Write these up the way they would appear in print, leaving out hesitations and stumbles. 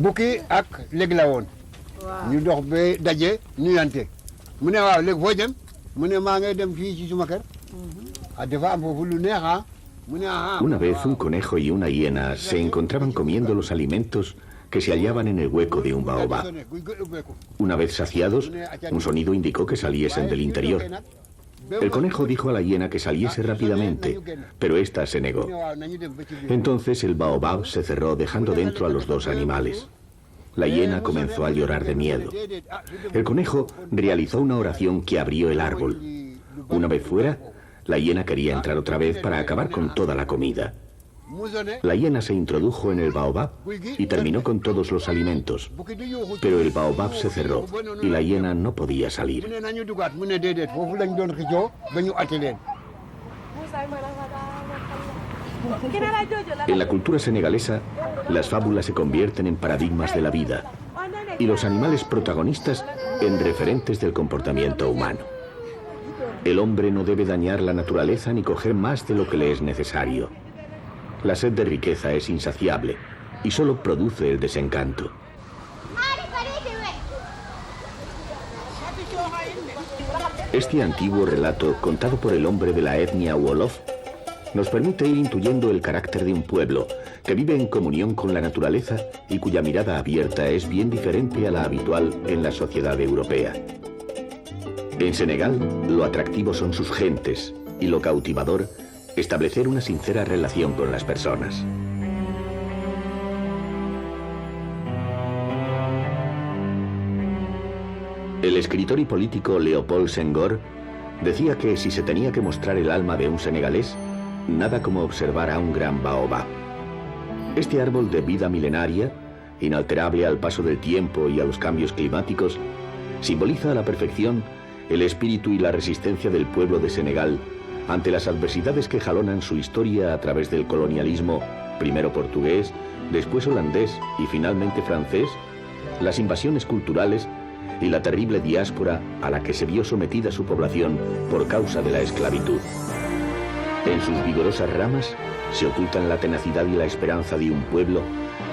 bukki ak léegi la woon. ñu dox ba daje nuyante mu ne waaw léegi foo jëm mu ne maa ngay dem fii ci suma kër. dafa am foofu lu neex ah. Una vez un conejo y una hiena se encontraban comiendo los alimentos que se hallaban en el hueco de un baobab. Una vez saciados, un sonido indicó que saliesen del interior. El conejo dijo a la hiena que saliese rápidamente, pero ésta se negó. Entonces el baobab se cerró dejando dentro a los dos animales. La hiena comenzó a llorar de miedo. El conejo realizó una oración que abrió el árbol. Una vez fuera, la hiena quería entrar otra vez para acabar con toda la comida. La hiena se introdujo en el baobab y terminó con todos los alimentos. Pero el baobab se cerró y la hiena no podía salir. En la cultura senegalesa, las fábulas se convierten en paradigmas de la vida y los animales protagonistas en referentes del comportamiento humano. El hombre no debe dañar la naturaleza ni coger más de lo que le es necesario. La sed de riqueza es insaciable y solo produce el desencanto. Este antiguo relato, contado por el hombre de la etnia Wolof, nos permite ir intuyendo el carácter de un pueblo que vive en comunión con la naturaleza y cuya mirada abierta es bien diferente a la habitual en la sociedad europea. En Senegal, lo atractivo son sus gentes y lo cautivador, establecer una sincera relación con las personas. El escritor y político Léopold Senghor decía que si se tenía que mostrar el alma de un senegalés, nada como observar a un gran baobab. Este árbol de vida milenaria, inalterable al paso del tiempo y a los cambios climáticos, simboliza a la perfección el espíritu y la resistencia del pueblo de Senegal ante las adversidades que jalonan su historia a través del colonialismo, primero portugués, después holandés y finalmente francés, las invasiones culturales y la terrible diáspora a la que se vio sometida su población por causa de la esclavitud. En sus vigorosas ramas se ocultan la tenacidad y la esperanza de un pueblo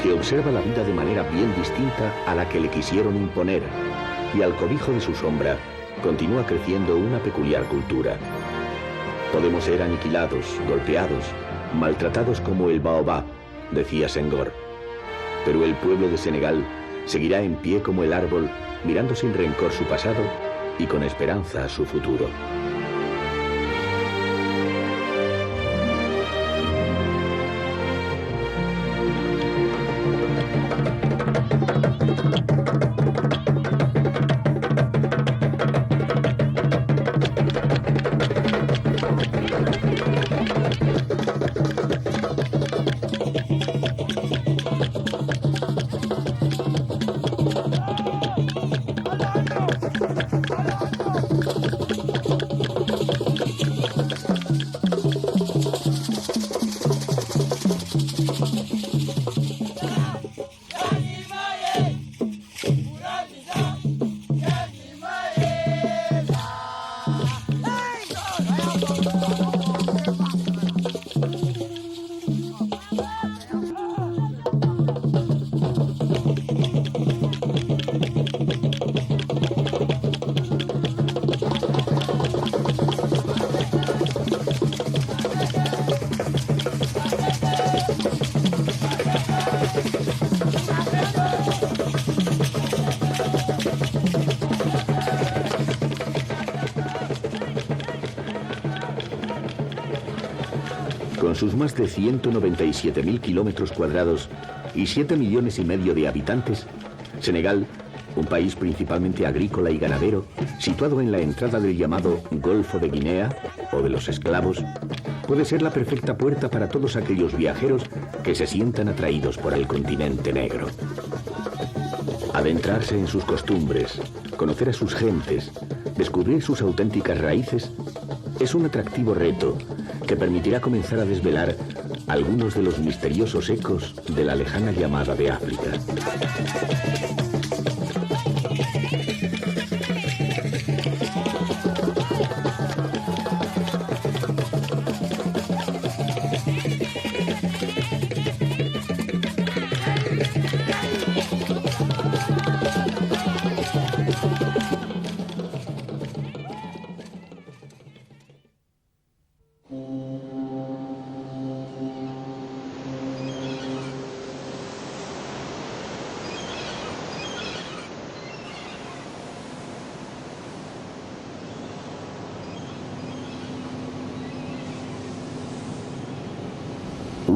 que observa la vida de manera bien distinta a la que le quisieron imponer, y al cobijo de su sombra continúa creciendo una peculiar cultura. Podemos ser aniquilados, golpeados, maltratados como el baobab, decía Senghor, pero el pueblo de Senegal seguirá en pie como el árbol, mirando sin rencor su pasado y con esperanza a su futuro. Con sus más de 197.000 kilómetros cuadrados y 7,5 millones de habitantes, Senegal, un país principalmente agrícola y ganadero, situado en la entrada del llamado Golfo de Guinea, o de los esclavos, puede ser la perfecta puerta para todos aquellos viajeros que se sientan atraídos por el continente negro. Adentrarse en sus costumbres, conocer a sus gentes, descubrir sus auténticas raíces, es un atractivo reto que permitirá comenzar a desvelar algunos de los misteriosos ecos de la lejana llamada de África.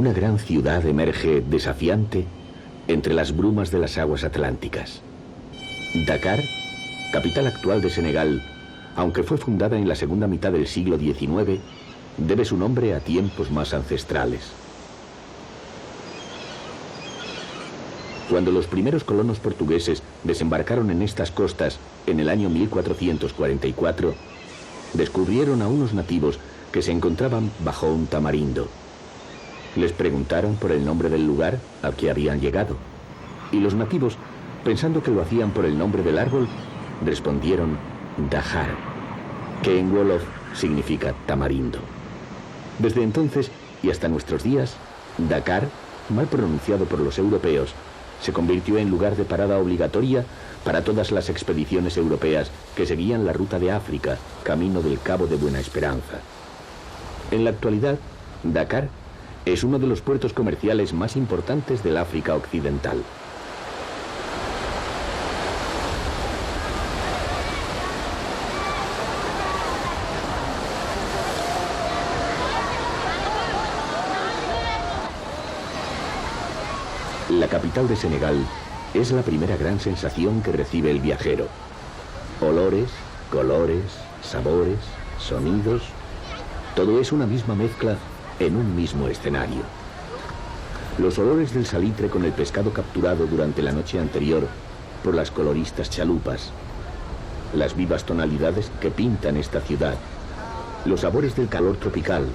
una gran ciudad emerge desafiante entre las brumas de las aguas atlánticas. Dakar, capital actual de Senegal, aunque fue fundada en la segunda mitad del siglo XIX, debe su nombre a tiempos más ancestrales. Cuando los primeros colonos portugueses desembarcaron en estas costas en el año 1444, descubrieron a unos nativos que se encontraban bajo un tamarindo. Les preguntaron por el nombre del lugar al que habían llegado, y los nativos, pensando que lo hacían por el nombre del árbol, respondieron Dahar, que en wolof significa tamarindo. Desde entonces y hasta nuestros días, Dakar, mal pronunciado por los europeos, se convirtió en lugar de parada obligatoria para todas las expediciones europeas que seguían la ruta de África, camino del Cabo de Buena Esperanza. En la actualidad, Dakar es uno de los puertos comerciales más importantes del África Occidental. La capital de Senegal es la primera gran sensación que recibe el viajero. Olores, colores, sabores, sonidos, todo es una misma mezcla en un mismo escenario. Los olores del salitre con el pescado capturado durante la noche anterior por las coloristas chalupas, las vivas tonalidades que pintan esta ciudad, los sabores del calor tropical,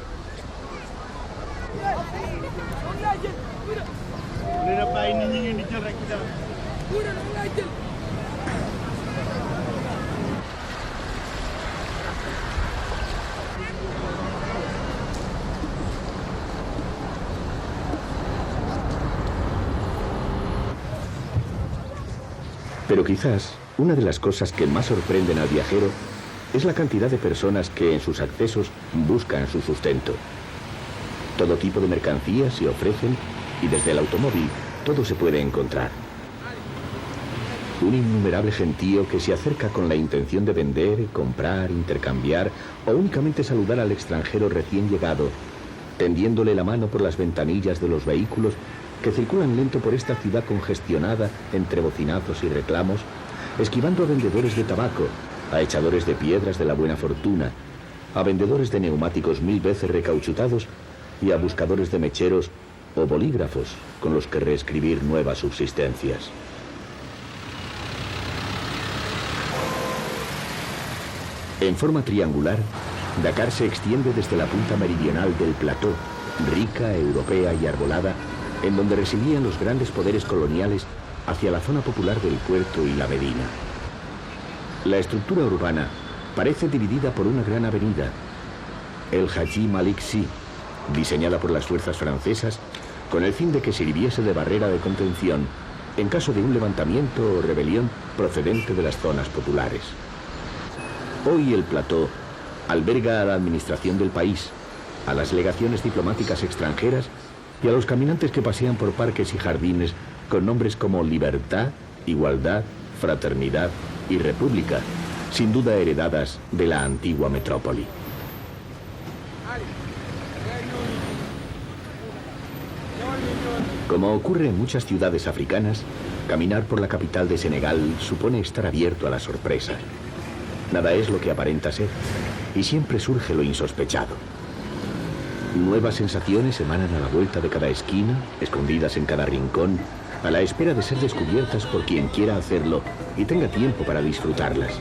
pero quizás una de las cosas que más sorprenden al viajero es la cantidad de personas que en sus accesos buscan su sustento. Todo tipo de mercancías se ofrecen y desde el automóvil todo se puede encontrar. Un innumerable gentío que se acerca con la intención de vender, comprar, intercambiar o únicamente saludar al extranjero recién llegado, tendiéndole la mano por las ventanillas de los vehículos que circulan lento por esta ciudad congestionada entre bocinazos y reclamos, esquivando a vendedores de tabaco, a echadores de piedras de la buena fortuna, a vendedores de neumáticos 1000 veces recauchutados y a buscadores de mecheros o bolígrafos con los que reescribir nuevas subsistencias. En forma triangular, Dakar se extiende desde la punta meridional del plató, rica, europea y arbolada, en donde residían los grandes poderes coloniales, hacia la zona popular del puerto y la Medina. La estructura urbana parece dividida por una gran avenida, el Haji Malik Sy, diseñada por las fuerzas francesas con el fin de que sirviese de barrera de contención en caso de un levantamiento o rebelión procedente de las zonas populares. Hoy el plató alberga a la administración del país, a las legaciones diplomáticas extranjeras y a los caminantes que pasean por parques y jardines con nombres como Libertad, Igualdad, Fraternidad y República, sin duda heredadas de la antigua metrópoli. Como ocurre en muchas ciudades africanas, caminar por la capital de Senegal supone estar abierto a la sorpresa. Nada es lo que aparenta ser, y siempre surge lo insospechado. Nuevas sensaciones emanan a la vuelta de cada esquina, escondidas en cada rincón, a la espera de ser descubiertas por quien quiera hacerlo y tenga tiempo para disfrutarlas.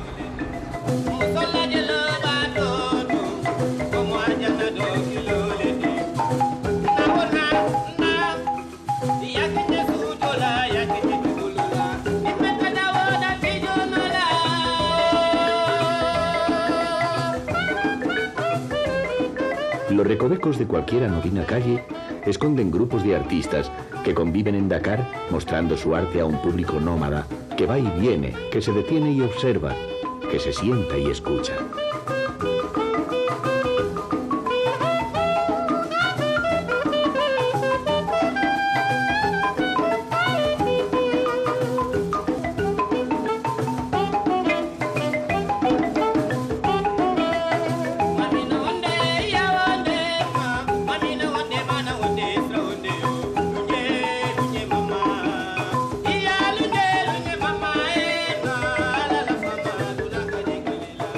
Los recovecos de cualquier anodina calle esconden grupos de artistas que conviven en Dakar mostrando su arte a un público nómada que va y viene, que se detiene y observa, que se sienta y escucha.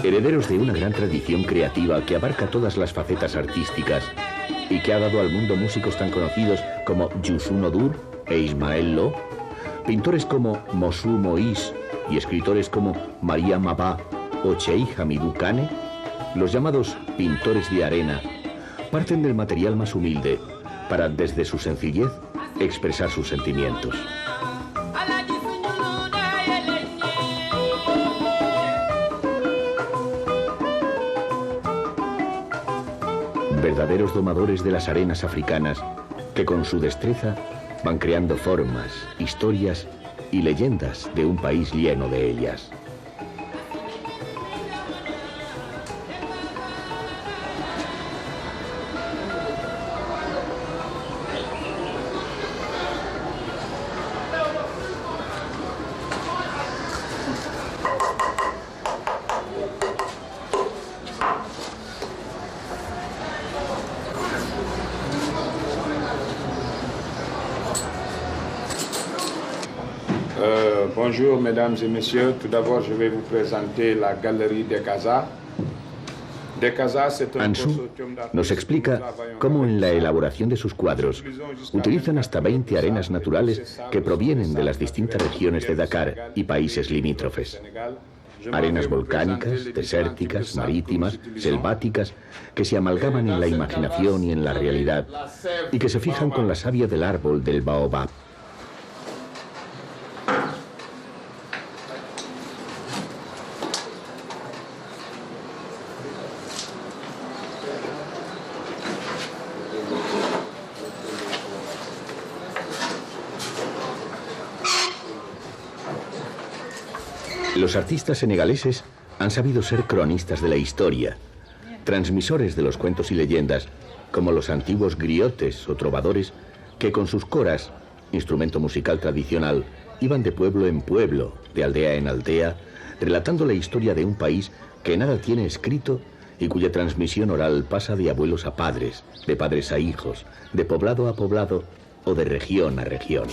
Herederos de una gran tradición creativa que abarca todas las facetas artísticas y que ha dado al mundo músicos tan conocidos como Youssou N'Dour e Ismael Lo, pintores como Mossoul Moïse y escritores como Maria Maba o Cheikh Hamidou Kane, los llamados pintores de arena parten del material más humilde para, desde su sencillez, expresar sus sentimientos. Verdaderos domadores de las arenas africanas que con su destreza van creando formas, historias y leyendas de un país lleno de ellas. Bonjour mesdames et messieurs, tout d'abord je vais vous présenter la galerie de Casa. Ansu nos explica cómo en la elaboración de sus cuadros utilizan hasta 20 arenas naturales que provienen de las distintas regiones de Dakar y países limítrofes. Arenas volcánicas, desérticas, marítimas, selváticas, que se amalgaman en la imaginación y en la realidad y que se fijan con la savia del árbol del baobab. Los artistas senegaleses han sabido ser cronistas de la historia, transmisores de los cuentos y leyendas, como los antiguos griotes o trovadores que con sus coras, instrumento musical tradicional, iban de pueblo en pueblo, de aldea en aldea, relatando la historia de un país que nada tiene escrito y cuya transmisión oral pasa de abuelos a padres, de padres a hijos, de poblado a poblado o de región a región.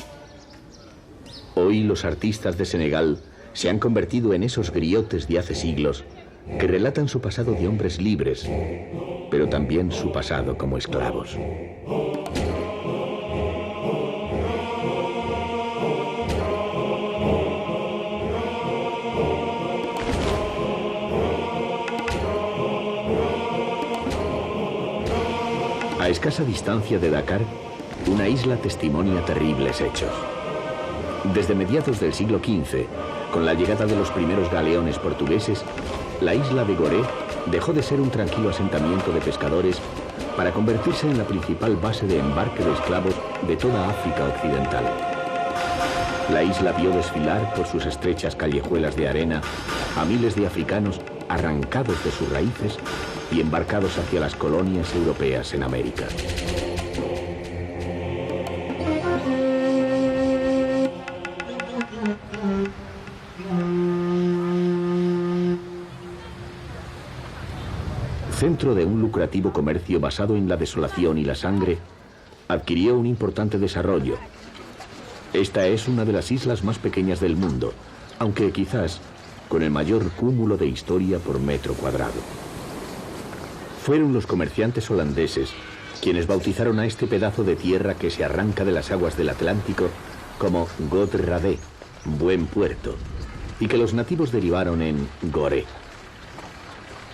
Hoy los artistas de Senegal se han convertido en esos griotes de hace siglos que relatan su pasado de hombres libres, pero también su pasado como esclavos. A escasa distancia de Dakar, una isla testimonia terribles hechos. Desde mediados del siglo XV, con la llegada de los primeros galeones portugueses, la isla de Gorée dejó de ser un tranquilo asentamiento de pescadores para convertirse en la principal base de embarque de esclavos de toda África Occidental. La isla vio desfilar por sus estrechas callejuelas de arena a miles de africanos arrancados de sus raíces y embarcados hacia las colonias europeas en América. Centro de un lucrativo comercio basado en la desolación y la sangre, adquirió un importante desarrollo. Esta es una de las islas más pequeñas del mundo, aunque quizás con el mayor cúmulo de historia por metro cuadrado. Fueron los comerciantes holandeses quienes bautizaron a este pedazo de tierra que se arranca de las aguas del Atlántico como God Radé, buen puerto, y que los nativos derivaron en Gorée.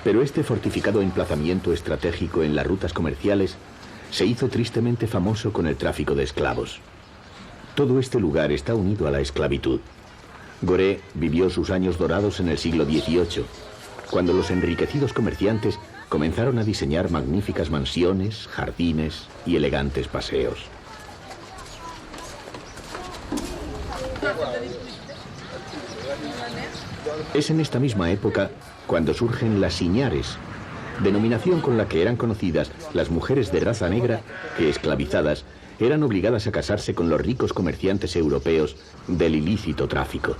Pero este fortificado emplazamiento estratégico en las rutas comerciales se hizo tristemente famoso con el tráfico de esclavos. Todo este lugar está unido a la esclavitud. Gorée vivió sus años dorados en el siglo XVIII, cuando los enriquecidos comerciantes comenzaron a diseñar magníficas mansiones, jardines y elegantes paseos. Es en esta misma época cuando surgen las siñares, denominación con la que eran conocidas las mujeres de raza negra que, esclavizadas, eran obligadas a casarse con los ricos comerciantes europeos del ilícito tráfico.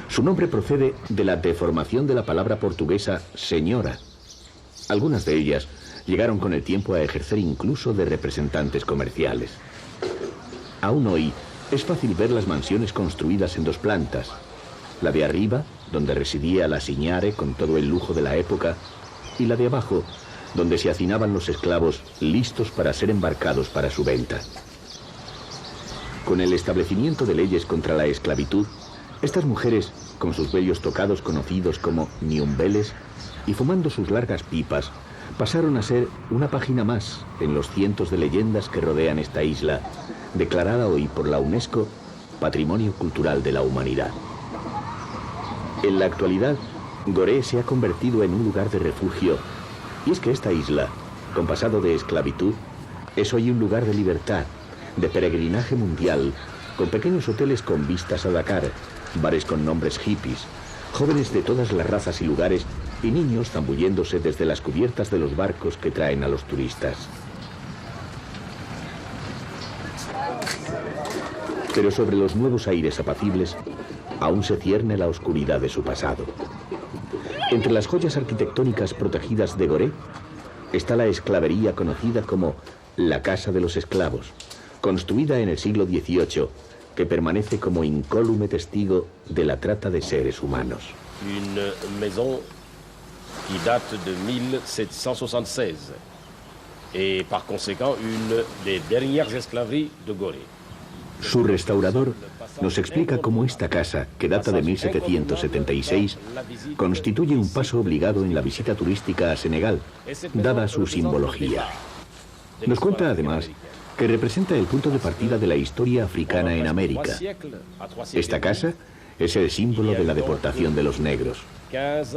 Su nombre procede de la deformación de la palabra portuguesa señora. Algunas de ellas llegaron con el tiempo a ejercer incluso de representantes comerciales. Aún hoy es fácil ver las mansiones construidas en dos plantas. La de arriba, donde residía la signare con todo el lujo de la época, y la de abajo, donde se hacinaban los esclavos listos para ser embarcados para su venta. Con el establecimiento de leyes contra la esclavitud, estas mujeres, con sus vellos tocados conocidos como ñumbeles, y fumando sus largas pipas, pasaron a ser una página más en los cientos de leyendas que rodean esta isla, declarada hoy por la UNESCO Patrimonio Cultural de la Humanidad. En la actualidad, Gorée se ha convertido en un lugar de refugio, y es que esta isla, con pasado de esclavitud, es hoy un lugar de libertad, de peregrinaje mundial, con pequeños hoteles con vistas a Dakar, bares con nombres hippies, jóvenes de todas las razas y lugares, y niños zambulléndose desde las cubiertas de los barcos que traen a los turistas. Pero sobre los nuevos aires apacibles, aún se cierne la oscuridad de su pasado. Entre las joyas arquitectónicas protegidas de Gorée está la esclavería conocida como la Casa de los Esclavos, construida en el siglo XVIII, que permanece como incólume testigo de la trata de seres humanos. Une maison qui date de 1776 et par conséquent une des dernières esclaveries de Gorée. Su restaurador nos explica cómo esta casa, que data de 1776, constituye un paso obligado en la visita turística a Senegal, dada su simbología. Nos cuenta además que representa el punto de partida de la historia africana en América. Esta casa es el símbolo de la deportación de los negros.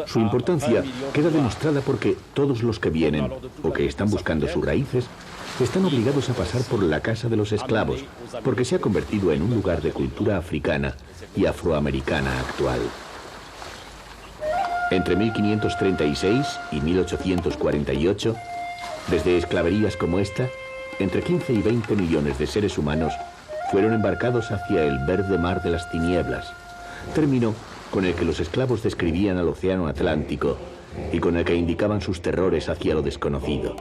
Su importancia queda demostrada porque todos los que vienen o que están buscando sus raíces están obligados a pasar por la Casa de los Esclavos, porque se ha convertido en un lugar de cultura africana y afroamericana actual. Entre 1536 y 1848, desde esclaverías como esta, entre 15 y 20 millones de seres humanos fueron embarcados hacia el verde mar de las tinieblas, término con el que los esclavos describían al océano Atlántico y con el que indicaban sus terrores hacia lo desconocido.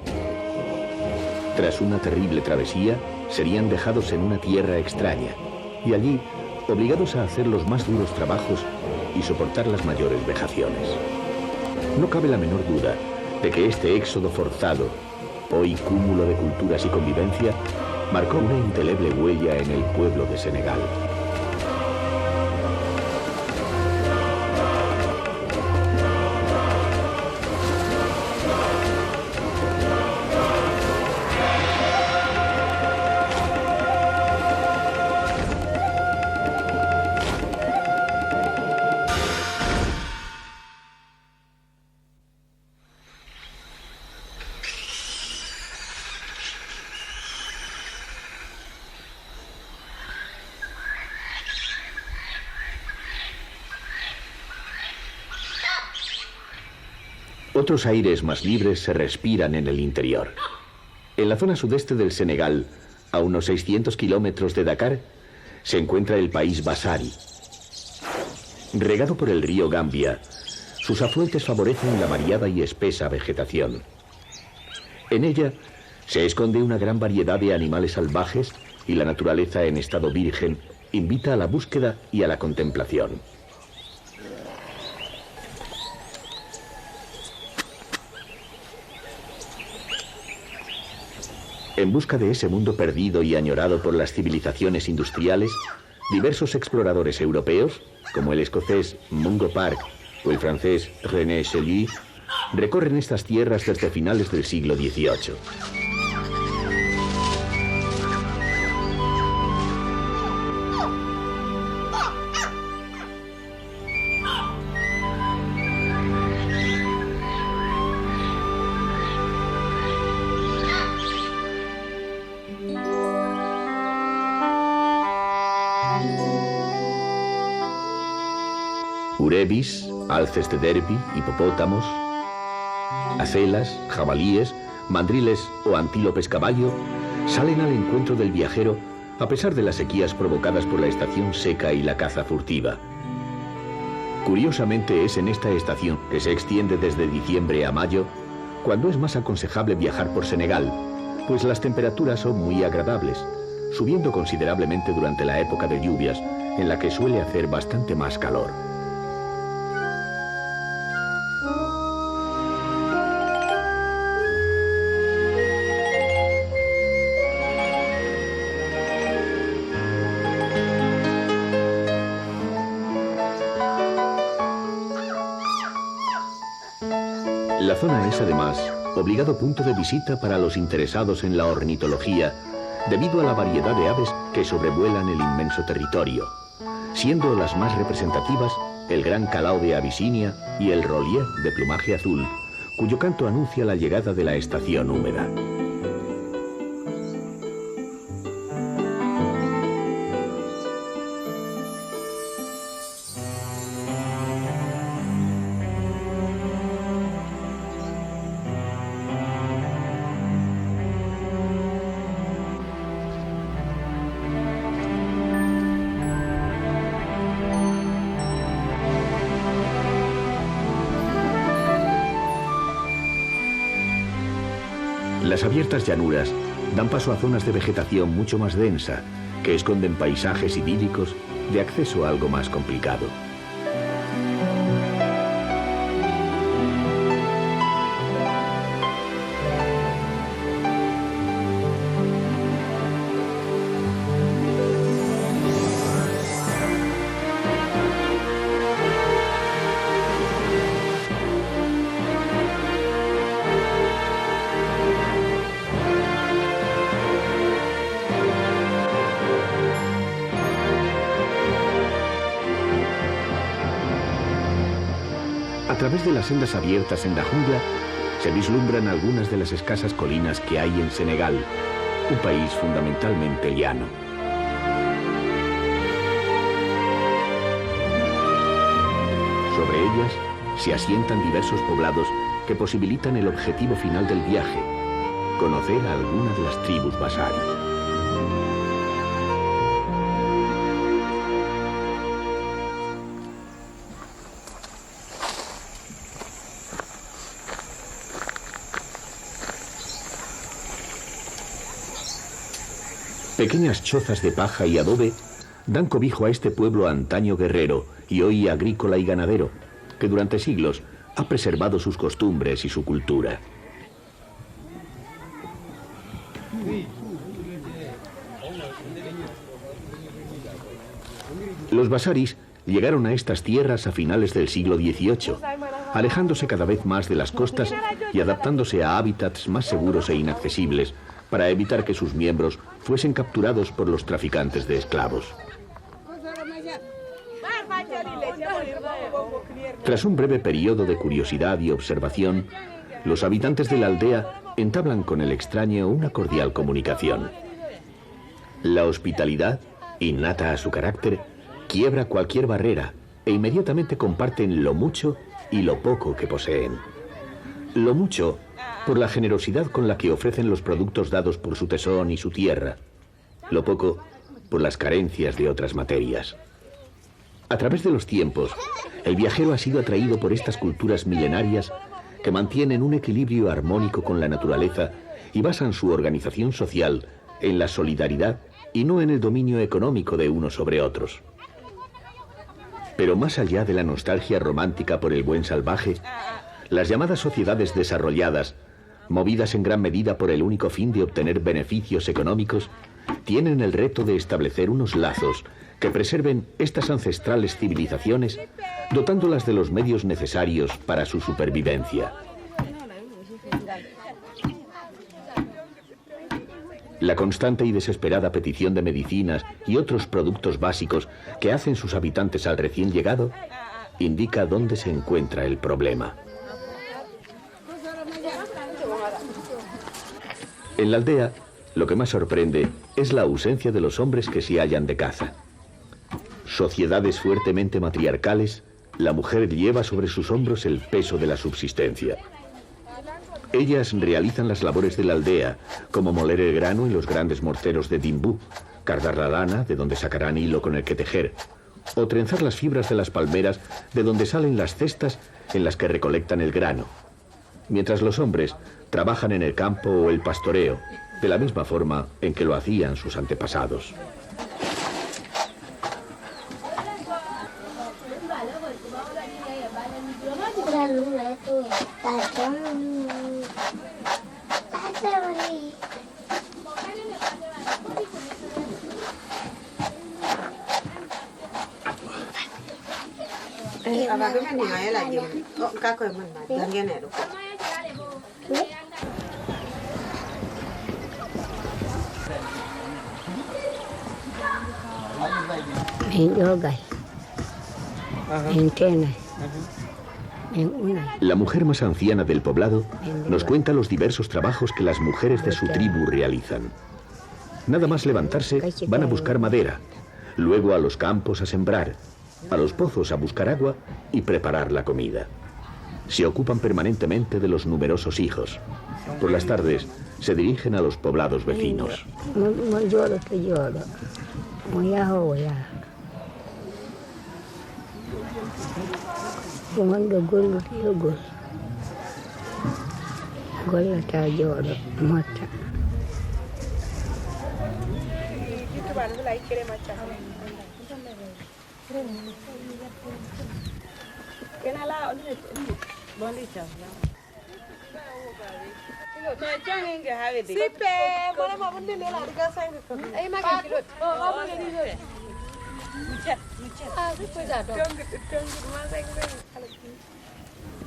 Tras una terrible travesía, serían dejados en una tierra extraña, y allí, obligados a hacer los más duros trabajos y soportar las mayores vejaciones. No cabe la menor duda de que este éxodo forzado, hoy cúmulo de culturas y convivencia, marcó una indeleble huella en el pueblo de Senegal. Otros aires más libres se respiran en el interior. En la zona sudeste del Senegal, a unos 600 kilómetros de Dakar, se encuentra el país Bassari. Regado por el río Gambia, sus afluentes favorecen la variada y espesa vegetación. En ella se esconde una gran variedad de animales salvajes y la naturaleza en estado virgen invita a la búsqueda y a la contemplación. En busca de ese mundo perdido y añorado por las civilizaciones industriales, diversos exploradores europeos, como el escocés Mungo Park o el francés René Chely, recorren estas tierras desde finales del siglo XVIII. Urebis, alces de Derby, hipopótamos, acelas, jabalíes, mandriles o antílopes caballo salen al encuentro del viajero a pesar de las sequías provocadas por la estación seca y la caza furtiva. Curiosamente es en esta estación, que se extiende desde diciembre a mayo, cuando es más aconsejable viajar por Senegal, pues las temperaturas son muy agradables, subiendo considerablemente durante la época de lluvias, en la que suele hacer bastante más calor. La zona es, además, obligado punto de visita para los interesados en la ornitología, debido a la variedad de aves que sobrevuelan el inmenso territorio, siendo las más representativas el gran calao de Abisinia y el rolier de plumaje azul, cuyo canto anuncia la llegada de la estación húmeda. Las abiertas llanuras dan paso a zonas de vegetación mucho más densa, que esconden paisajes idílicos de acceso algo más complicado. A través de las sendas abiertas en la jungla, se vislumbran algunas de las escasas colinas que hay en Senegal, un país fundamentalmente llano. Sobre ellas se asientan diversos poblados que posibilitan el objetivo final del viaje, conocer a alguna de las tribus Basari. Pequeñas chozas de paja y adobe dan cobijo a este pueblo antaño guerrero y hoy agrícola y ganadero, que durante siglos ha preservado sus costumbres y su cultura. Los basaris llegaron a estas tierras a finales del siglo XVIII, alejándose cada vez más de las costas y adaptándose a hábitats más seguros e inaccesibles, para evitar que sus miembros fuesen capturados por los traficantes de esclavos. Tras un breve periodo de curiosidad y observación, los habitantes de la aldea entablan con el extraño una cordial comunicación. La hospitalidad, innata a su carácter, quiebra cualquier barrera e inmediatamente comparten lo mucho y lo poco que poseen. Lo mucho por la generosidad con la que ofrecen los productos dados por su tesón y su tierra. Lo poco por las carencias de otras materias. A través de los tiempos, el viajero ha sido atraído por estas culturas milenarias que mantienen un equilibrio armónico con la naturaleza y basan su organización social en la solidaridad y no en el dominio económico de unos sobre otros. Pero más allá de la nostalgia romántica por el buen salvaje, las llamadas sociedades desarrolladas, movidas en gran medida por el único fin de obtener beneficios económicos, tienen el reto de establecer unos lazos que preserven estas ancestrales civilizaciones, dotándolas de los medios necesarios para su supervivencia. La constante y desesperada petición de medicinas y otros productos básicos que hacen sus habitantes al recién llegado indica dónde se encuentra el problema. En la aldea, lo que más sorprende es la ausencia de los hombres que se hallan de caza. Sociedades fuertemente matriarcales, la mujer lleva sobre sus hombros el peso de la subsistencia. Ellas realizan las labores de la aldea, como moler el grano en los grandes morteros de Dimbú, cardar la lana, de donde sacarán hilo con el que tejer, o trenzar las fibras de las palmeras, de donde salen las cestas en las que recolectan el grano, mientras los hombres trabajan en el campo o el pastoreo, de la misma forma en que lo hacían sus antepasados. La mujer más anciana del poblado nos cuenta los diversos trabajos que las mujeres de su tribu realizan. Nada más levantarse, van a buscar madera, luego a los campos a sembrar, a los pozos a buscar agua y preparar la comida. Se ocupan permanentemente de los numerosos hijos. Por las tardes se dirigen a los poblados vecinos.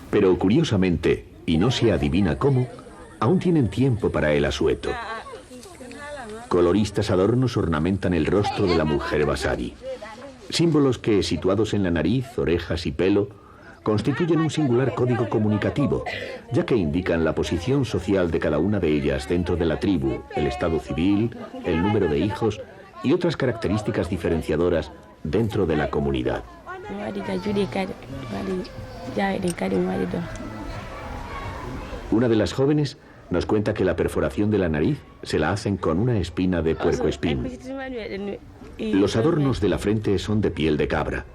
Pero curiosamente, y no se adivina cómo, aún tienen tiempo para el asueto. Coloristas adornos ornamentan el rostro de la mujer basari. Símbolos que, situados en la nariz, orejas y pelo, constituyen un singular código comunicativo, ya que indican la posición social de cada una de ellas dentro de la tribu, el estado civil, el número de hijos y otras características diferenciadoras dentro de la comunidad. Una de las jóvenes nos cuenta que la perforación de la nariz se la hacen con una espina de puercoespín. Los adornos de la frente son de piel de cabra.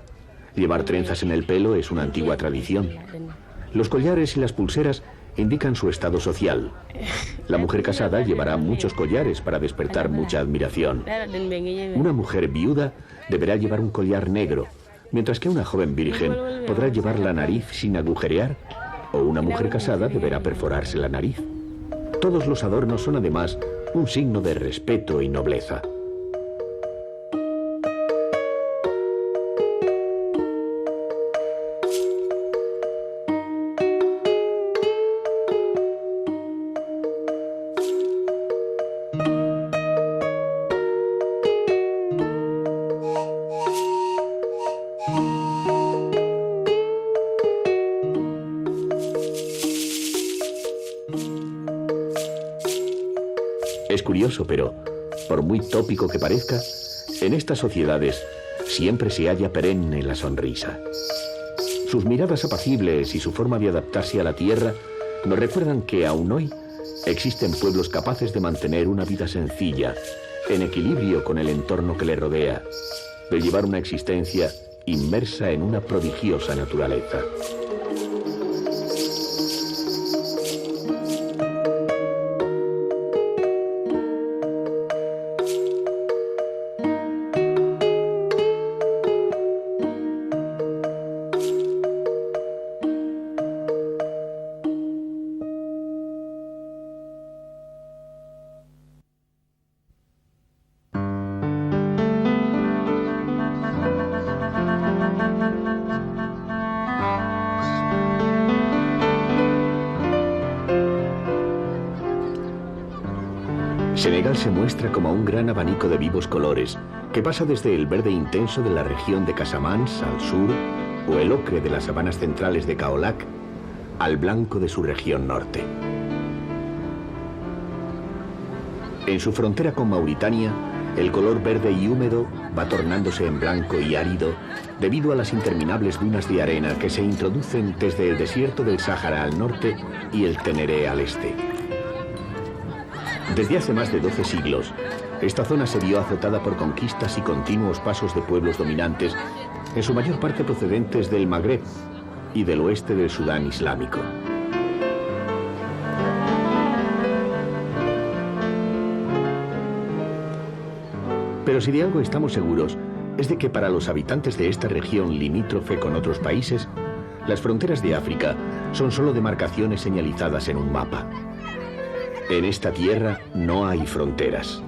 Llevar trenzas en el pelo es una antigua tradición. Los collares y las pulseras indican su estado social. La mujer casada llevará muchos collares para despertar mucha admiración. Una mujer viuda deberá llevar un collar negro, mientras que una joven virgen podrá llevar la nariz sin agujerear, o una mujer casada deberá perforarse la nariz. Todos los adornos son además un signo de respeto y nobleza. Es curioso, pero, por muy tópico que parezca, en estas sociedades siempre se halla perenne la sonrisa. Sus miradas apacibles y su forma de adaptarse a la tierra nos recuerdan que aún hoy existen pueblos capaces de mantener una vida sencilla, en equilibrio con el entorno que le rodea, de llevar una existencia inmersa en una prodigiosa naturaleza. Senegal se muestra como un gran abanico de vivos colores, que pasa desde el verde intenso de la región de Casamance al sur, o el ocre de las sabanas centrales de Kaolack, al blanco de su región norte. En su frontera con Mauritania, el color verde y húmedo va tornándose en blanco y árido debido a las interminables dunas de arena que se introducen desde el desierto del Sáhara al norte y el Teneré al este. Desde hace más de 12 siglos, esta zona se vio azotada por conquistas y continuos pasos de pueblos dominantes, en su mayor parte procedentes del Magreb y del oeste del Sudán islámico. Pero si de algo estamos seguros, es de que para los habitantes de esta región limítrofe con otros países, las fronteras de África son solo demarcaciones señalizadas en un mapa. En esta tierra no hay fronteras.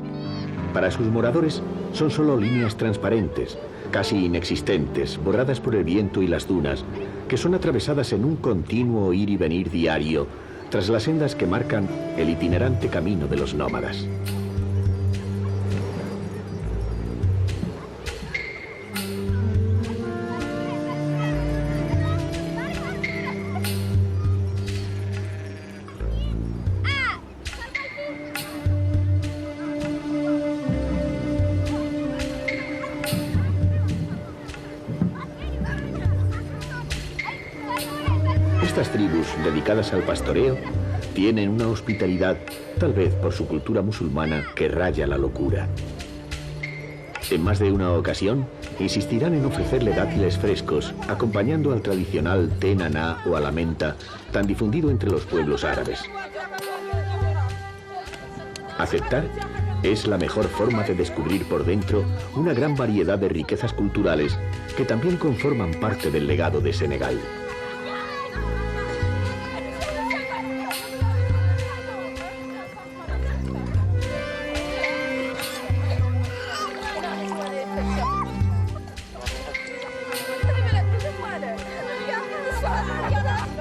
Para sus moradores son solo líneas transparentes, casi inexistentes, borradas por el viento y las dunas, que son atravesadas en un continuo ir y venir diario tras las sendas que marcan el itinerante camino de los nómadas. Estas tribus, dedicadas al pastoreo, tienen una hospitalidad, tal vez por su cultura musulmana, que raya la locura. En más de una ocasión, insistirán en ofrecerle dátiles frescos, acompañando al tradicional té naná o a la menta, tan difundido entre los pueblos árabes. Aceptar es la mejor forma de descubrir por dentro una gran variedad de riquezas culturales que también conforman parte del legado de Senegal.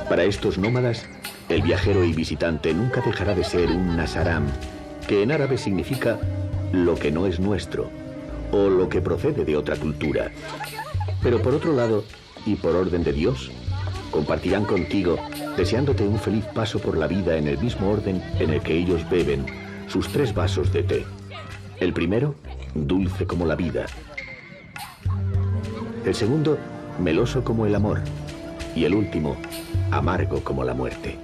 Para estos nómadas, el viajero y visitante nunca dejará de ser un nasaram, que en árabe significa lo que no es nuestro, o lo que procede de otra cultura. Pero por otro lado, y por orden de Dios, compartirán contigo, deseándote un feliz paso por la vida en el mismo orden en el que ellos beben sus 3 vasos de té. El primero, dulce como la vida. El segundo, meloso como el amor. Y el último, amargo como la muerte.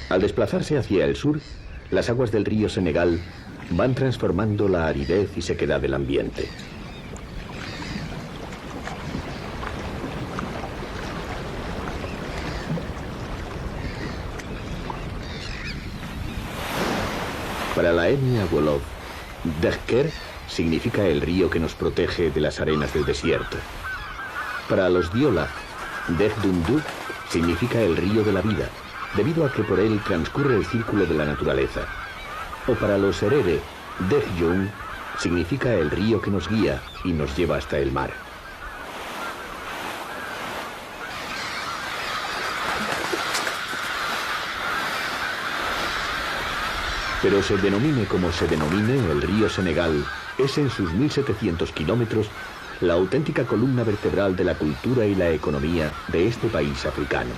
Al desplazarse hacia el sur, las aguas del río Senegal van transformando la aridez y sequedad del ambiente. Para la etnia Wolof, Dekher significa el río que nos protege de las arenas del desierto. Para los Diola, Dekdundu significa el río de la vida, debido a que por él transcurre el círculo de la naturaleza. O para los Herere, Dekyoun significa el río que nos guía y nos lleva hasta el mar. Pero se denomine como se denomine, el río Senegal es en sus 1.700 kilómetros la auténtica columna vertebral de la cultura y la economía de este país africano.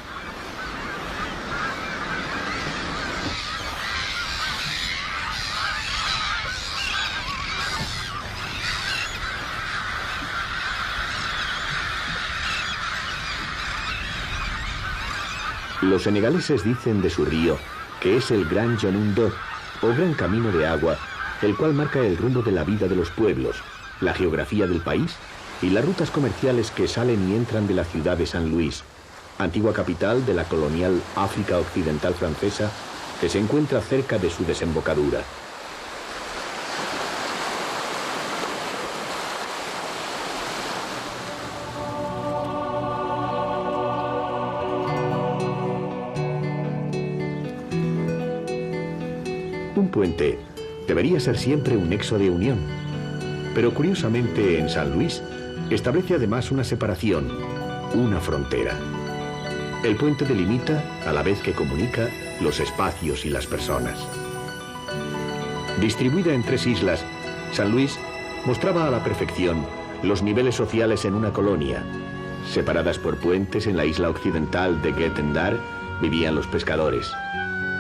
Los senegaleses dicen de su río que es el Gran Yonundo, o gran camino de agua, el cual marca el rumbo de la vida de los pueblos, la geografía del país y las rutas comerciales que salen y entran de la ciudad de San Luis, antigua capital de la colonial África Occidental francesa, que se encuentra cerca de su desembocadura. Un puente debería ser siempre un nexo de unión, pero curiosamente en San Luis establece además una separación, una frontera. El puente delimita, a la vez que comunica, los espacios y las personas. Distribuida en 3 islas, San Luis mostraba a la perfección los niveles sociales en una colonia. Separadas por puentes en la isla occidental de Guet-Ndar vivían los pescadores.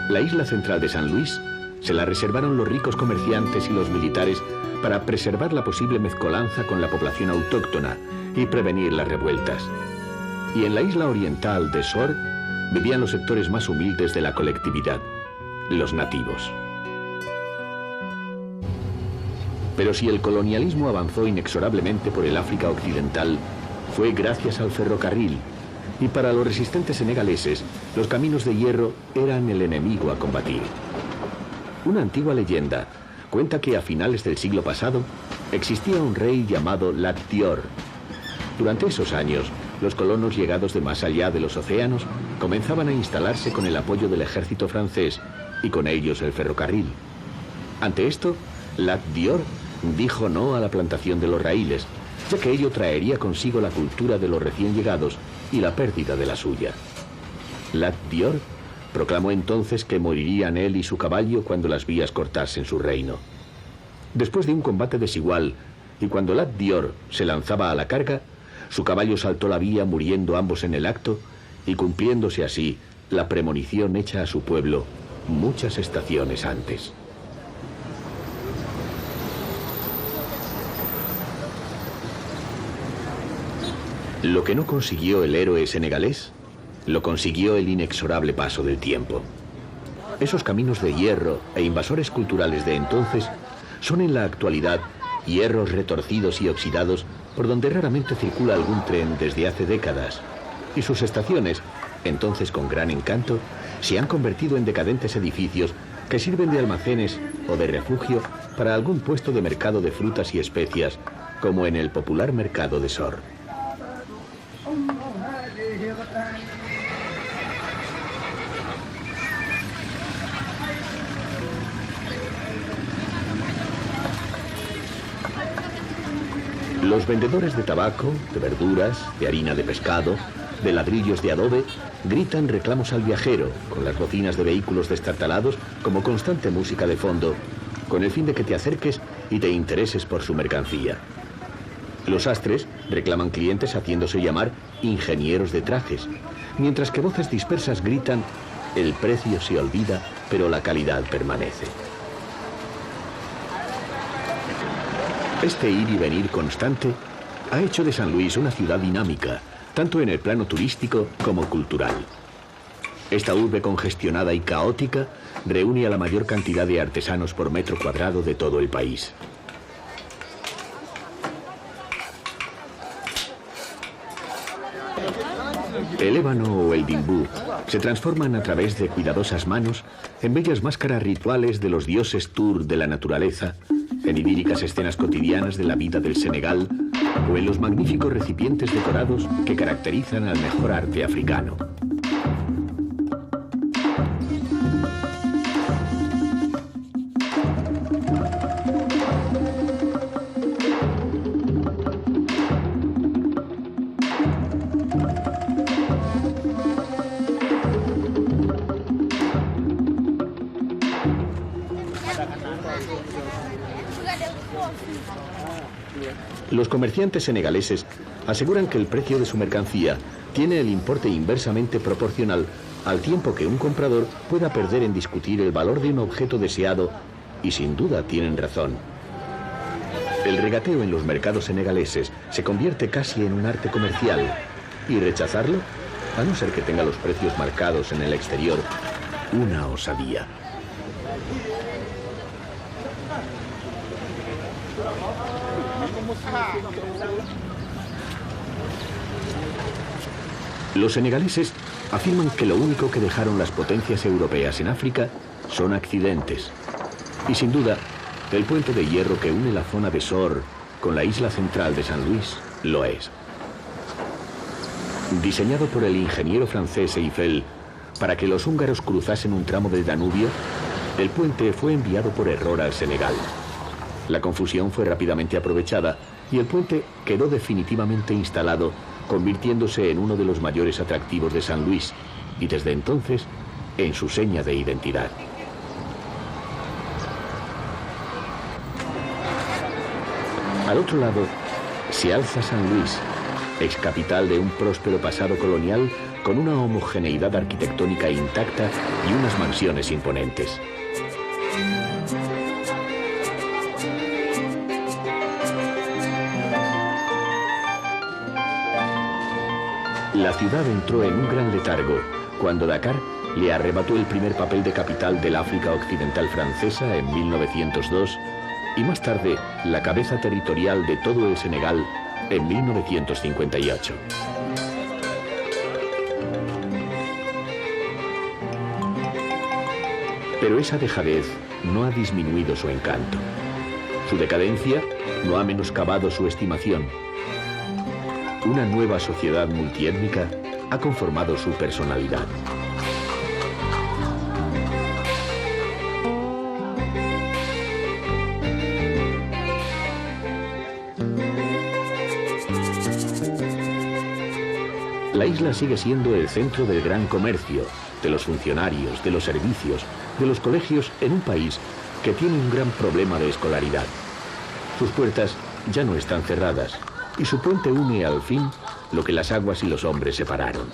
La isla central de San Luis se la reservaron los ricos comerciantes y los militares para preservar la posible mezcolanza con la población autóctona y prevenir las revueltas. Y en la isla oriental de Sor vivían los sectores más humildes de la colectividad, los nativos. Pero si el colonialismo avanzó inexorablemente por el África Occidental, fue gracias al ferrocarril, y para los resistentes senegaleses, los caminos de hierro eran el enemigo a combatir. Una antigua leyenda cuenta que a finales del siglo pasado existía un rey llamado Lat Dior. Durante esos años, los colonos llegados de más allá de los océanos comenzaban a instalarse con el apoyo del ejército francés y con ellos el ferrocarril. Ante esto, Lat Dior dijo no a la plantación de los raíles, ya que ello traería consigo la cultura de los recién llegados y la pérdida de la suya. Lat Dior proclamó entonces que morirían él y su caballo cuando las vías cortasen su reino. Después de un combate desigual, y cuando Lat Dior se lanzaba a la carga, su caballo saltó la vía muriendo ambos en el acto, y cumpliéndose así la premonición hecha a su pueblo muchas estaciones antes. Lo que no consiguió el héroe senegalés, lo consiguió el inexorable paso del tiempo. Esos caminos de hierro e invasores culturales de entonces son en la actualidad hierros retorcidos y oxidados por donde raramente circula algún tren desde hace décadas, y sus estaciones, entonces con gran encanto, se han convertido en decadentes edificios que sirven de almacenes o de refugio para algún puesto de mercado de frutas y especias, como en el popular mercado de Sor. Los vendedores de tabaco, de verduras, de harina de pescado, de ladrillos de adobe, gritan reclamos al viajero, con las bocinas de vehículos destartalados como constante música de fondo, con el fin de que te acerques y te intereses por su mercancía. Los sastres reclaman clientes haciéndose llamar ingenieros de trajes, mientras que voces dispersas gritan: el precio se olvida, pero la calidad permanece. Este ir y venir constante ha hecho de San Luis una ciudad dinámica, tanto en el plano turístico como cultural. Esta urbe congestionada y caótica reúne a la mayor cantidad de artesanos por metro cuadrado de todo el país. El ébano o el dimbú se transforman a través de cuidadosas manos en bellas máscaras rituales de los dioses Tur de la naturaleza, en idílicas escenas cotidianas de la vida del Senegal o en los magníficos recipientes decorados que caracterizan al mejor arte africano. Los comerciantes senegaleses aseguran que el precio de su mercancía tiene el importe inversamente proporcional al tiempo que un comprador pueda perder en discutir el valor de un objeto deseado, y sin duda tienen razón. El regateo en los mercados senegaleses se convierte casi en un arte comercial, y rechazarlo, a no ser que tenga los precios marcados en el exterior, una osadía. Los senegaleses afirman que lo único que dejaron las potencias europeas en África son accidentes. Y sin duda, el puente de hierro que une la zona de Sor con la isla central de San Luis lo es. Diseñado por el ingeniero francés Eiffel para que los húngaros cruzasen un tramo del Danubio, el puente fue enviado por error al Senegal. La confusión fue rápidamente aprovechada y el puente quedó definitivamente instalado, convirtiéndose en uno de los mayores atractivos de San Luis y desde entonces en su seña de identidad. Al otro lado se alza San Luis, ex capital de un próspero pasado colonial con una homogeneidad arquitectónica intacta y unas mansiones imponentes. La ciudad entró en un gran letargo cuando Dakar le arrebató el primer papel de capital del África Occidental francesa en 1902 y más tarde la cabeza territorial de todo el Senegal en 1958. Pero esa dejadez no ha disminuido su encanto. Su decadencia no ha menoscabado su estimación. Una nueva sociedad multiétnica ha conformado su personalidad. La isla sigue siendo el centro del gran comercio, de los funcionarios, de los servicios, de los colegios en un país que tiene un gran problema de escolaridad. Sus puertas ya no están cerradas y su puente une al fin lo que las aguas y los hombres separaron.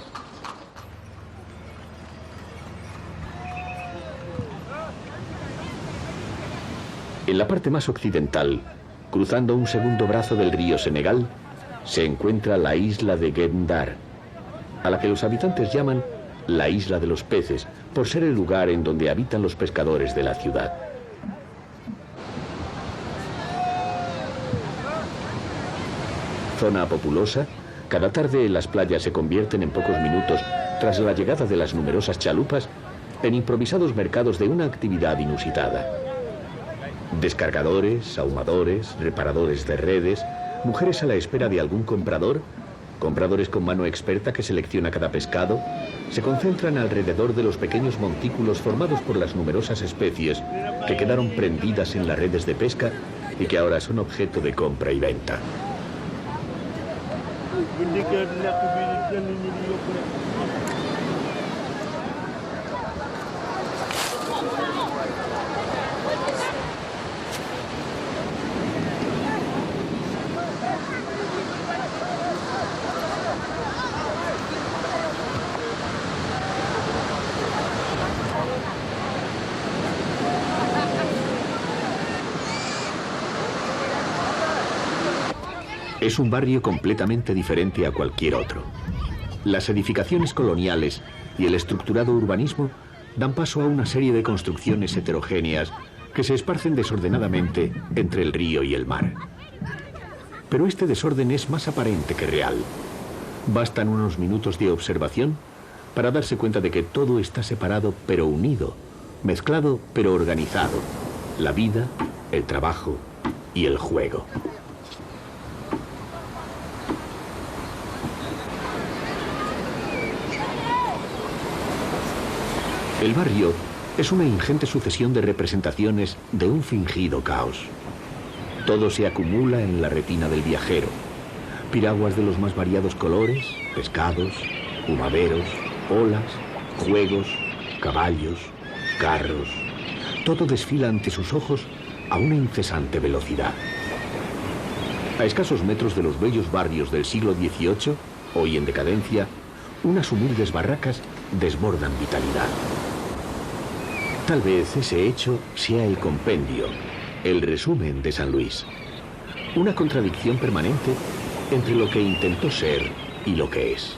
En la parte más occidental, cruzando un segundo brazo del río Senegal, se encuentra la isla de Guet-Ndar, a la que los habitantes llaman la isla de los peces, por ser el lugar en donde habitan los pescadores de la ciudad. Zona populosa, cada tarde las playas se convierten en pocos minutos, tras la llegada de las numerosas chalupas, en improvisados mercados de una actividad inusitada. Descargadores, ahumadores, reparadores de redes, mujeres a la espera de algún comprador, compradores con mano experta que selecciona cada pescado, se concentran alrededor de los pequeños montículos formados por las numerosas especies que quedaron prendidas en las redes de pesca y que ahora son objeto de compra y venta. Es un barrio completamente diferente a cualquier otro. Las edificaciones coloniales y el estructurado urbanismo dan paso a una serie de construcciones heterogéneas que se esparcen desordenadamente entre el río y el mar. Pero este desorden es más aparente que real. Bastan unos minutos de observación para darse cuenta de que todo está separado pero unido, mezclado pero organizado. La vida, el trabajo y el juego. El barrio es una ingente sucesión de representaciones de un fingido caos. Todo se acumula en la retina del viajero. Piraguas de los más variados colores, pescados, humaderos, olas, juegos, caballos, carros. Todo desfila ante sus ojos a una incesante velocidad. A escasos metros de los bellos barrios del siglo XVIII, hoy en decadencia, unas humildes barracas desbordan vitalidad. Tal vez ese hecho sea el compendio, el resumen de San Luis. Una contradicción permanente entre lo que intentó ser y lo que es.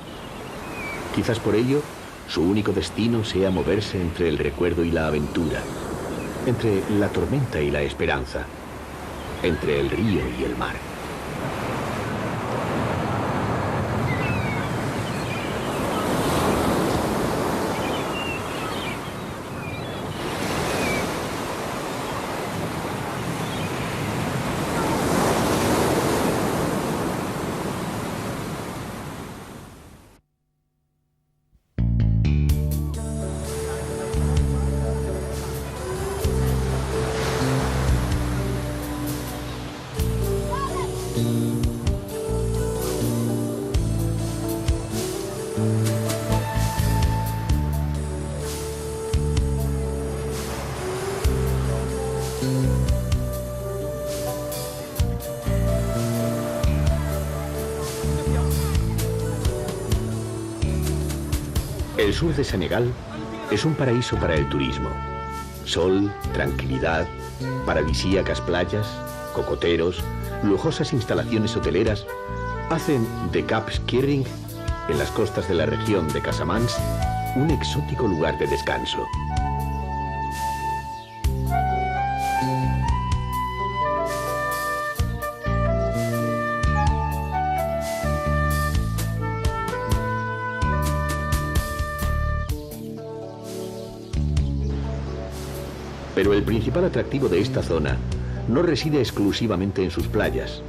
Quizás por ello, su único destino sea moverse entre el recuerdo y la aventura, entre la tormenta y la esperanza, entre el río y el mar. El sur de Senegal es un paraíso para el turismo. Sol, tranquilidad, paradisíacas playas, cocoteros, lujosas instalaciones hoteleras hacen de Cap Skirring, en las costas de la región de Casamance, un exótico lugar de descanso. Pero el principal atractivo de esta zona no reside exclusivamente en sus playas.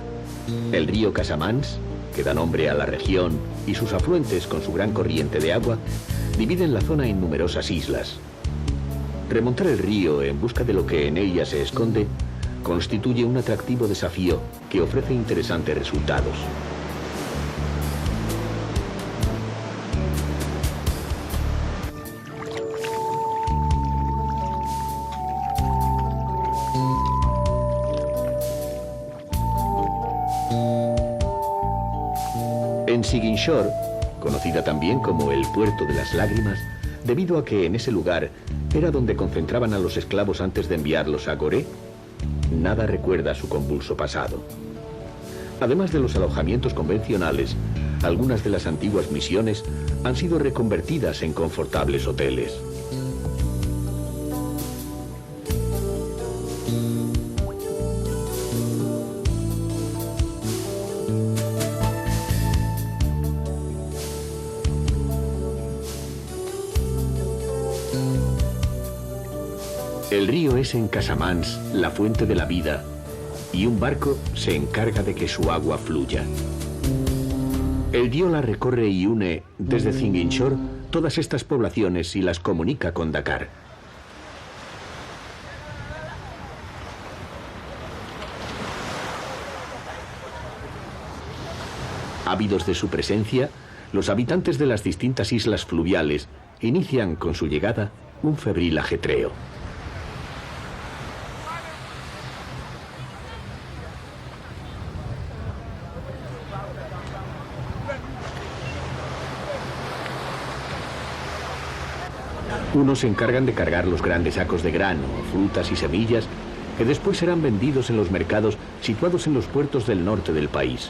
El río Casamance, que da nombre a la región, y sus afluentes con su gran corriente de agua, dividen la zona en numerosas islas. Remontar el río en busca de lo que en ella se esconde constituye un atractivo desafío que ofrece interesantes resultados. En Ziguinchor, conocida también como el Puerto de las Lágrimas, debido a que en ese lugar era donde concentraban a los esclavos antes de enviarlos a Gorée, nada recuerda su convulso pasado. Además de los alojamientos convencionales, algunas de las antiguas misiones han sido reconvertidas en confortables hoteles. El río es en Casamance la fuente de la vida y un barco se encarga de que su agua fluya. El Diola recorre y une desde Ziguinchor todas estas poblaciones y las comunica con Dakar. Ávidos de su presencia, los habitantes de las distintas islas fluviales inician con su llegada un febril ajetreo. Unos se encargan de cargar los grandes sacos de grano, frutas y semillas que después serán vendidos en los mercados situados en los puertos del norte del país.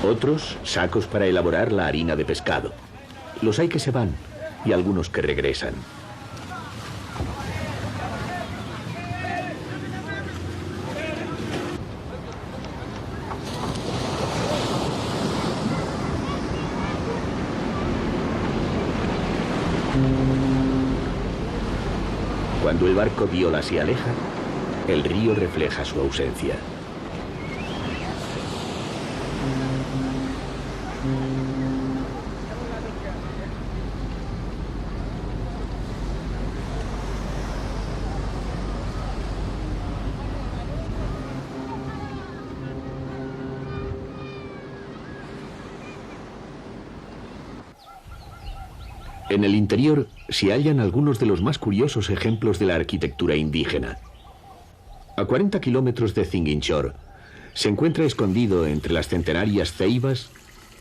Otros, sacos para elaborar la harina de pescado. Los hay que se van y algunos que regresan. Cuando el barco Diola se aleja, el río refleja su ausencia. En el interior se hallan algunos de los más curiosos ejemplos de la arquitectura indígena. A 40 kilómetros de Ziguinchor se encuentra escondido entre las centenarias ceibas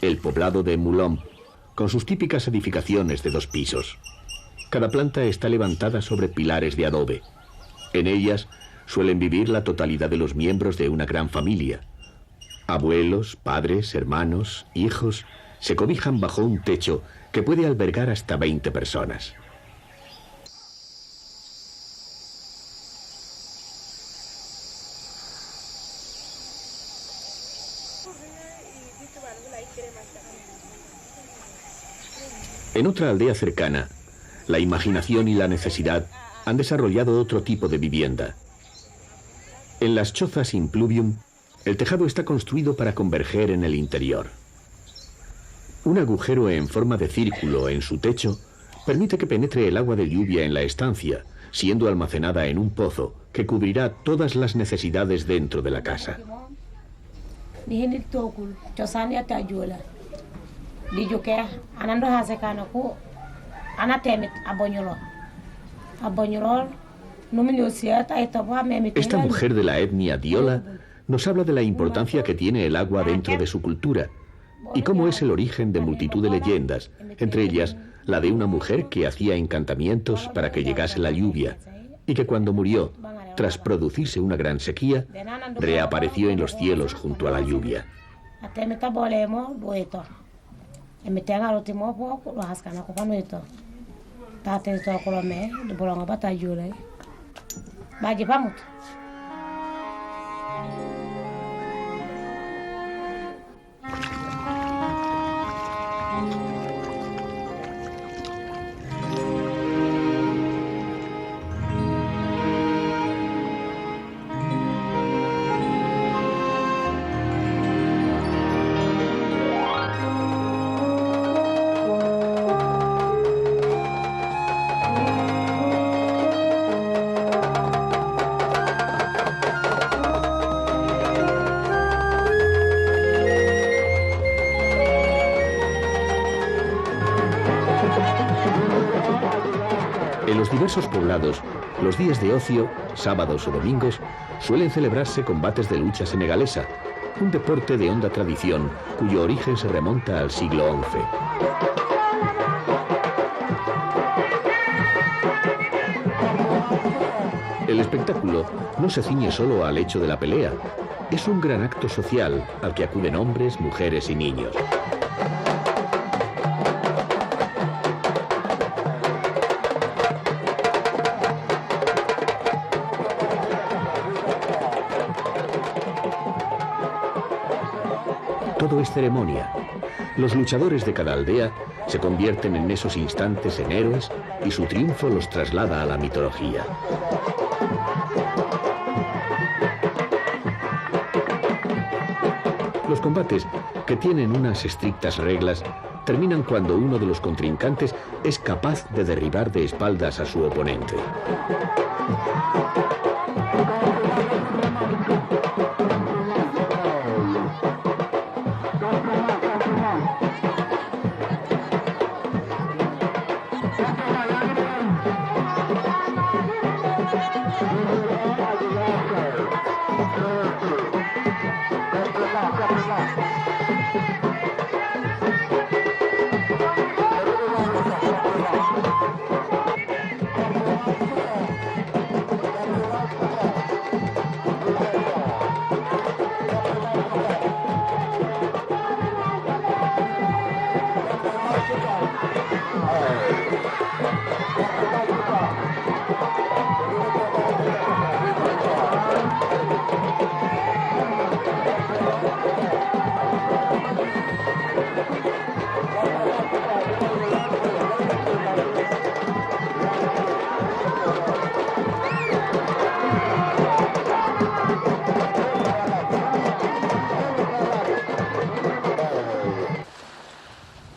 el poblado de Moulomb, con sus típicas edificaciones de 2 pisos. Cada planta está levantada sobre pilares de adobe. En ellas suelen vivir la totalidad de los miembros de una gran familia. Abuelos, padres, hermanos, hijos se cobijan bajo un techo que puede albergar hasta 20 personas. En otra aldea cercana, la imaginación y la necesidad han desarrollado otro tipo de vivienda. En las chozas in pluvium, el tejado está construido para converger en el interior. Un agujero en forma de círculo en su techo permite que penetre el agua de lluvia en la estancia, siendo almacenada en un pozo que cubrirá todas las necesidades dentro de la casa. Esta mujer de la etnia Diola nos habla de la importancia que tiene el agua dentro de su cultura y cómo es el origen de multitud de leyendas, entre ellas la de una mujer que hacía encantamientos para que llegase la lluvia y que cuando murió, tras producirse una gran sequía, reapareció en los cielos junto a la lluvia. En los diversos poblados, los días de ocio, sábados o domingos, suelen celebrarse combates de lucha senegalesa, un deporte de honda tradición cuyo origen se remonta al siglo XI. El espectáculo no se ciñe solo al hecho de la pelea, es un gran acto social al que acuden hombres, mujeres y niños. Todo es ceremonia. Los luchadores de cada aldea se convierten en esos instantes en héroes y su triunfo los traslada a la mitología. Los combates, que tienen unas estrictas reglas, terminan cuando uno de los contrincantes es capaz de derribar de espaldas a su oponente.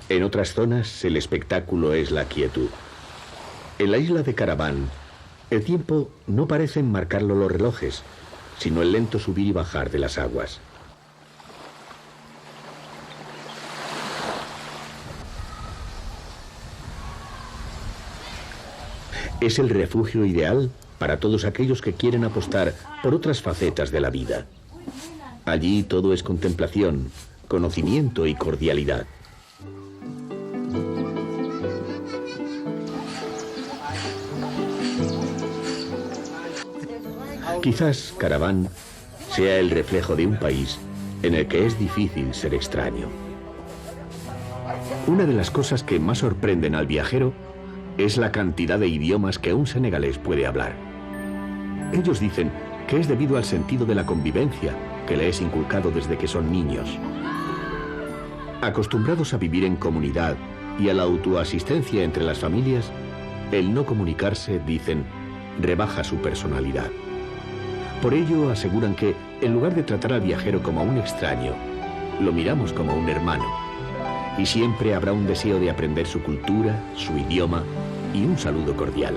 En otras zonas, el espectáculo es la quietud. En la isla de Caraván, el tiempo no parece marcarlo los relojes, sino el lento subir y bajar de las aguas. Es el refugio ideal para todos aquellos que quieren apostar por otras facetas de la vida. Allí todo es contemplación, conocimiento y cordialidad. Quizás Caraván sea el reflejo de un país en el que es difícil ser extraño. Una de las cosas que más sorprenden al viajero es la cantidad de idiomas que un senegalés puede hablar. Ellos dicen que es debido al sentido de la convivencia que le es inculcado desde que son niños. Acostumbrados a vivir en comunidad y a la autoasistencia entre las familias, el no comunicarse, dicen, rebaja su personalidad. Por ello aseguran que, en lugar de tratar al viajero como a un extraño, lo miramos como a un hermano. Y siempre habrá un deseo de aprender su cultura, su idioma y un saludo cordial.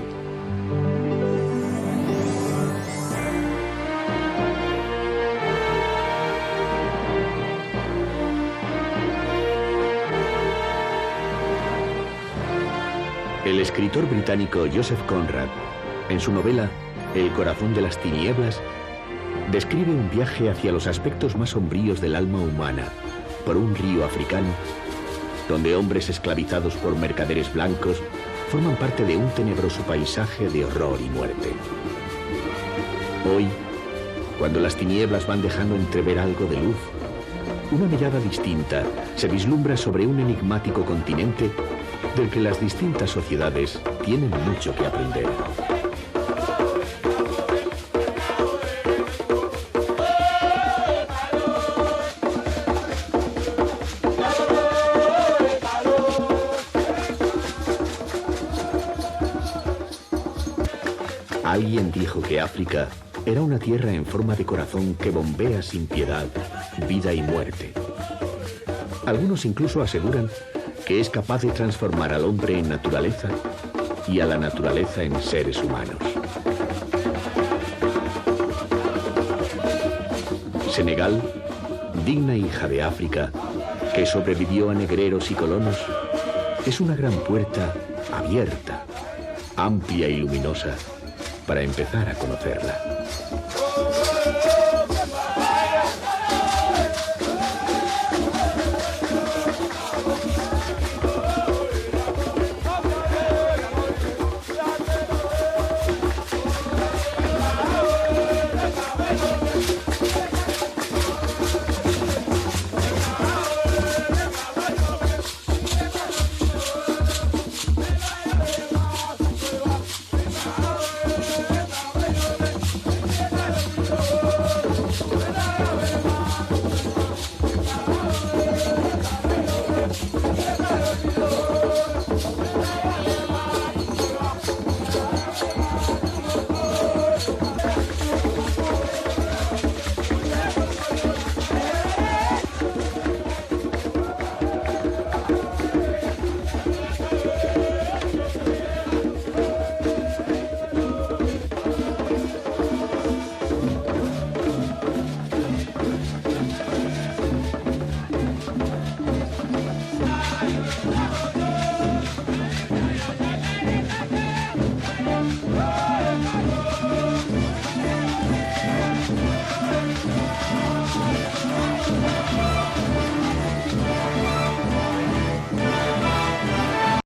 El escritor británico Joseph Conrad, en su novela El corazón de las tinieblas, describe un viaje hacia los aspectos más sombríos del alma humana, por un río africano, donde hombres esclavizados por mercaderes blancos forman parte de un tenebroso paisaje de horror y muerte. Hoy, cuando las tinieblas van dejando entrever algo de luz, una mirada distinta se vislumbra sobre un enigmático continente del que las distintas sociedades tienen mucho que aprender. Alguien dijo que África era una tierra en forma de corazón que bombea sin piedad, vida y muerte. Algunos incluso aseguran que es capaz de transformar al hombre en naturaleza y a la naturaleza en seres humanos. Senegal, digna hija de África, que sobrevivió a negreros y colonos, es una gran puerta abierta, amplia y luminosa, para empezar a conocerla.